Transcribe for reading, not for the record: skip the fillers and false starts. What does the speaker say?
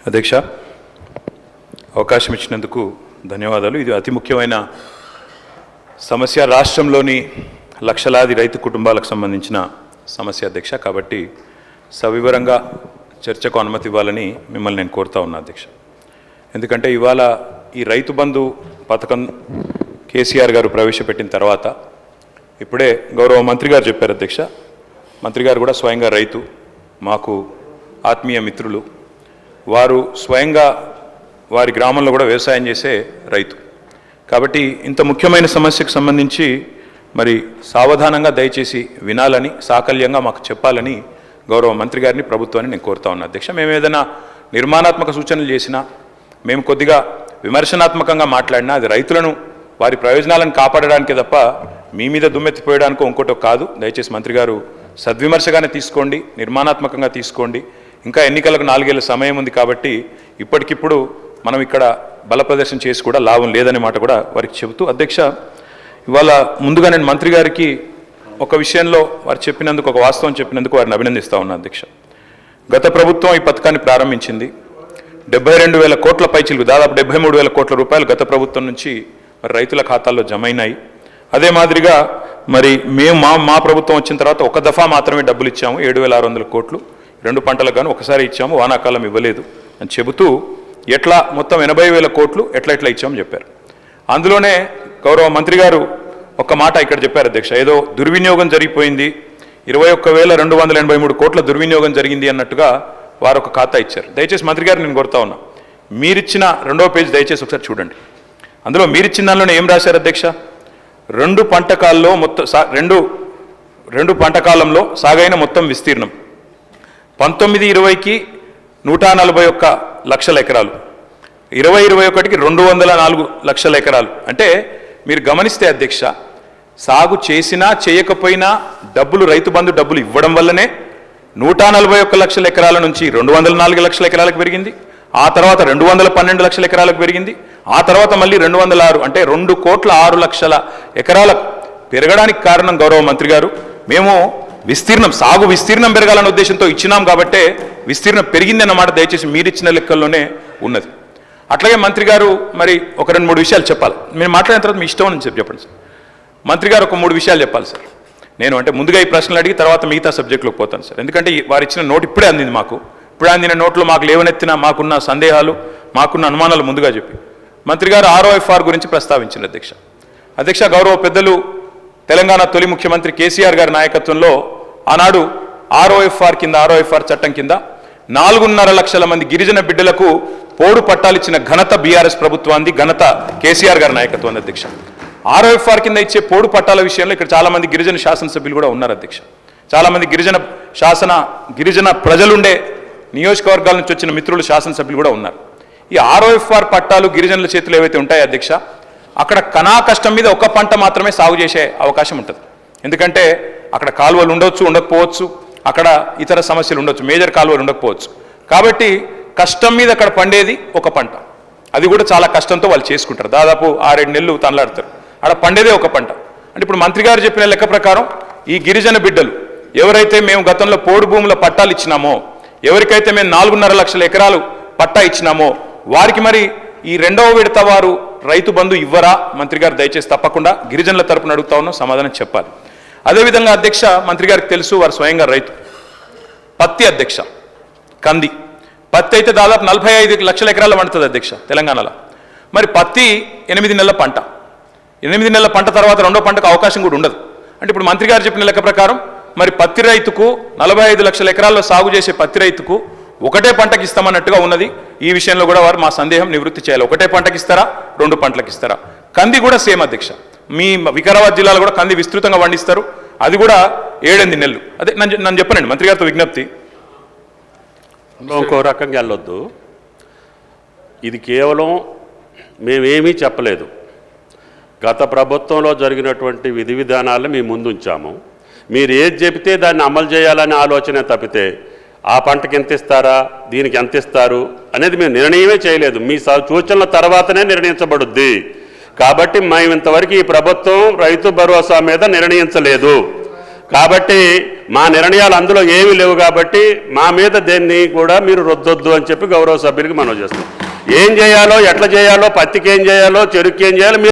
అధ్యక్ష, అవకాశం ఇచ్చినందుకు ధన్యవాదాలు. ఇది అతి ముఖ్యమైన సమస్య, రాష్ట్రంలోని లక్షలాది రైతు కుటుంబాలకు సంబంధించిన సమస్య అధ్యక్ష. కాబట్టి సవివరంగా చర్చకు అనుమతి ఇవ్వాలని మిమ్మల్ని నేను కోరుతా ఉన్నా అధ్యక్ష. ఎందుకంటే ఇవాళ ఈ రైతు బంధు పథకం కేసీఆర్ గారు ప్రవేశపెట్టిన తర్వాత ఇప్పుడే గౌరవ మంత్రి గారు చెప్పారు అధ్యక్ష. మంత్రి గారు కూడా స్వయంగా రైతు, మాకు ఆత్మీయ మిత్రులు. వారు స్వయంగా వారి గ్రామంలో కూడా వ్యవసాయం చేసే రైతు. కాబట్టి ఇంత ముఖ్యమైన సమస్యకు సంబంధించి మరి సావధానంగా దయచేసి వినాలని, సాకల్యంగా మాకు చెప్పాలని గౌరవ మంత్రి గారిని, ప్రభుత్వాన్ని నేను కోరుతా ఉన్నా అధ్యక్ష. మేము ఏదైనా నిర్మాణాత్మక సూచనలు చేసినా, మేము కొద్దిగా విమర్శనాత్మకంగా మాట్లాడినా అది రైతులను వారి ప్రయోజనాలను కాపాడడానికే తప్ప మీ మీద దుమ్మెత్తిపోయడానికో ఇంకోటో కాదు. దయచేసి మంత్రి గారు సద్విమర్శగానే తీసుకోండి, నిర్మాణాత్మకంగా తీసుకోండి. ఇంకా ఎన్నికలకు 4 ఏళ్ల సమయం ఉంది కాబట్టి ఇప్పటికిప్పుడు మనం ఇక్కడ బల ప్రదర్శన చేసి కూడా లాభం లేదనే మాట కూడా వారికి చెబుతూ అధ్యక్ష, ఇవాళ ముందుగా నేను మంత్రి గారికి ఒక విషయంలో వారు చెప్పినందుకు, ఒక వాస్తవం చెప్పినందుకు వారిని అభినందిస్తూ ఉన్నా అధ్యక్ష. గత ప్రభుత్వం ఈ పథకాన్ని ప్రారంభించింది. 72,000 కోట్ల పైచిలకు, దాదాపు 73,000 కోట్ల రూపాయలు గత ప్రభుత్వం నుంచి మరి రైతుల ఖాతాల్లో జమ అయినాయి. అదే మాదిరిగా మరి మేము మా ప్రభుత్వం వచ్చిన తర్వాత ఒక దఫా మాత్రమే డబ్బులు ఇచ్చాము, 7,600 కోట్లు 2 పంటలకు గాను ఒకసారి ఇచ్చాము, వానాకాలం ఇవ్వలేదు అని చెబుతూ ఎట్లా మొత్తం 80,000 కోట్లు ఎట్లా ఇచ్చామని చెప్పారు. అందులోనే గౌరవ మంత్రి గారు ఒక మాట ఇక్కడ చెప్పారు అధ్యక్ష, ఏదో దుర్వినియోగం జరిగిపోయింది, 21,283 కోట్ల దుర్వినియోగం జరిగింది అన్నట్టుగా వారు ఒక ఖాతా ఇచ్చారు. దయచేసి మంత్రి గారు నేను కోరుతా ఉన్నా, మీరిచ్చిన 2వ పేజీ దయచేసి ఒకసారి చూడండి. అందులో మీరిచ్చిన దానిలోనే ఏం రాశారు అధ్యక్ష? 2 పంటకాల్లో మొత్తం రెండు పంటకాలంలో సాగైన మొత్తం విస్తీర్ణం 19-20కి 141 లక్షల ఎకరాలు, 20-21కి 204 లక్షల ఎకరాలు. అంటే మీరు గమనిస్తే అధ్యక్ష, సాగు చేసినా చేయకపోయినా డబ్బులు, రైతు బంధు డబ్బులు ఇవ్వడం వల్లనే 141 లక్షల ఎకరాల నుంచి 204 లక్షల ఎకరాలకు పెరిగింది. ఆ తర్వాత 212 లక్షల ఎకరాలకు పెరిగింది. ఆ తర్వాత మళ్ళీ 206, అంటే 2,06,00,000 ఎకరాలకు పెరగడానికి కారణం గౌరవ మంత్రి గారు. మేము సాగు విస్తీర్ణం పెరగాలనే ఉద్దేశంతో ఇచ్చినాం కాబట్టే విస్తీర్ణం పెరిగింది అన్నమాట దయచేసి మీరిచ్చిన లెక్కల్లోనే ఉన్నది. అట్లాగే మంత్రి గారు మరి ఒక 2-3 విషయాలు చెప్పాలి. మీరు మాట్లాడిన తర్వాత మీ ఇష్టం అని చెప్పండి సార్. మంత్రి గారు ఒక 3 విషయాలు చెప్పాలి సార్. నేను అంటే ముందుగా ఈ ప్రశ్నలు అడిగి తర్వాత మిగతా సబ్జెక్టులోకి పోతాను సార్. ఎందుకంటే వారు ఇచ్చిన నోట్ ఇప్పుడే అందింది మాకు. ఇప్పుడే అందిన నోట్లో మాకు లేవనెత్తిన మాకున్న సందేహాలు, మాకున్న అనుమానాలు ముందుగా చెప్పి మంత్రి గారు ROFR గురించి ప్రస్తావించారు అధ్యక్ష. గౌరవ పెద్దలు తెలంగాణ తొలి ముఖ్యమంత్రి కేసీఆర్ గారి నాయకత్వంలో ఆనాడు ROFR చట్టం కింద 4.5 లక్షల మంది గిరిజన బిడ్డలకు పోడు పట్టాలిచ్చిన ఘనత బీఆర్ఎస్ ప్రభుత్వాన్ని, ఘనత కేసీఆర్ గారి నాయకత్వాన్ని అధ్యక్ష. ROFR కింద ఇచ్చే పోడు పట్టాల విషయంలో ఇక్కడ చాలా మంది గిరిజన శాసనసభ్యులు కూడా ఉన్నారు అధ్యక్ష. చాలా మంది గిరిజన ప్రజలుండే నియోజకవర్గాల నుంచి వచ్చిన మిత్రులు, శాసనసభ్యులు కూడా ఉన్నారు. ఈ ROFR పట్టాలు గిరిజనుల చేతులు ఏవైతే ఉంటాయో అధ్యక్ష, అక్కడ కనా కష్టం మీద ఒక పంట మాత్రమే సాగు చేసే అవకాశం ఉంటుంది. ఎందుకంటే అక్కడ కాలువలు ఉండొచ్చు, ఉండకపోవచ్చు, అక్కడ ఇతర సమస్యలు ఉండొచ్చు, మేజర్ కాలువలు ఉండకపోవచ్చు. కాబట్టి కష్టం మీద అక్కడ పండేది ఒక పంట, అది కూడా చాలా కష్టంతో వాళ్ళు చేసుకుంటారు. దాదాపు 6-7 నెలలు తనలాడతారు, అక్కడ పండేదే ఒక పంట. అంటే ఇప్పుడు మంత్రి గారు చెప్పిన లెక్క ప్రకారం ఈ గిరిజన బిడ్డలు ఎవరైతే మేము గతంలో పోడు భూముల పట్టాలు ఇచ్చినామో, ఎవరికైతే మేము 4.5 లక్షల ఎకరాలు పట్టా ఇచ్చినామో వారికి మరి ఈ 2వ విడత వారు రైతు బంధు ఇవ్వరా? మంత్రి గారు దయచేసి తప్పకుండా గిరిజనుల తరపున అడుగుతా ఉన్నాం, సమాధానం చెప్పాలి. అదేవిధంగా అధ్యక్ష, మంత్రి గారికి తెలుసు వారు స్వయంగా రైతు. పత్తి అధ్యక్ష, కంది పత్తి అయితే దాదాపు 45 లక్షల ఎకరాలు పండుతుంది అధ్యక్ష తెలంగాణలో. మరి పత్తి 8 నెలల పంట, 8 నెలల పంట తర్వాత 2వ పంటకు అవకాశం కూడా ఉండదు. అంటే ఇప్పుడు మంత్రి గారు చెప్పిన లెక్క ప్రకారం మరి పత్తి రైతుకు 45 లక్షల ఎకరాల్లో సాగు చేసే పత్తి రైతుకు ఒకటే పంటకి ఇస్తామన్నట్టుగా ఉన్నది. ఈ విషయంలో కూడా వారు మా సందేహం నివృత్తి చేయాలి. ఒకటే పంటకి ఇస్తారా, 2 పంటలకు ఇస్తారా? కంది కూడా సేమ్ అధ్యక్ష. మీ వికారాబాద్ జిల్లాలో కూడా కంది విస్తృతంగా పండిస్తారు, అది కూడా 7-8 నెలలు. అదే నన్ను చెప్పనండి మంత్రి గారితో విజ్ఞప్తి. ఇంకో రకంగా వెళ్ళొద్దు. ఇది కేవలం మేమేమీ చెప్పలేదు. గత ప్రభుత్వంలో జరిగినటువంటి విధి విధానాలను మేము ముందుంచాము. మీరు ఏది చెబితే దాన్ని అమలు చేయాలనే ఆలోచనే తప్పితే ఆ పంటకి ఎంత ఇస్తారా, దీనికి ఎంత ఇస్తారు అనేది మేము నిర్ణయమే చేయలేదు. మీ సూచనల తర్వాతనే నిర్ణయించబడుద్ది. కాబట్టి మేము ఇంతవరకు ఈ ప్రభుత్వం రైతు భరోసా మీద నిర్ణయించలేదు. కాబట్టి మా నిర్ణయాలు అందులో ఏమీ లేవు కాబట్టి మా మీద దేన్ని కూడా మీరు రుద్దొద్దు అని చెప్పి గౌరవ సభ్యులకి మనం చేస్తాం. ఏం చేయాలో, ఎట్లా చేయాలో, పత్తికి ఏం చేయాలో, చెరుకు ఏం చేయాలో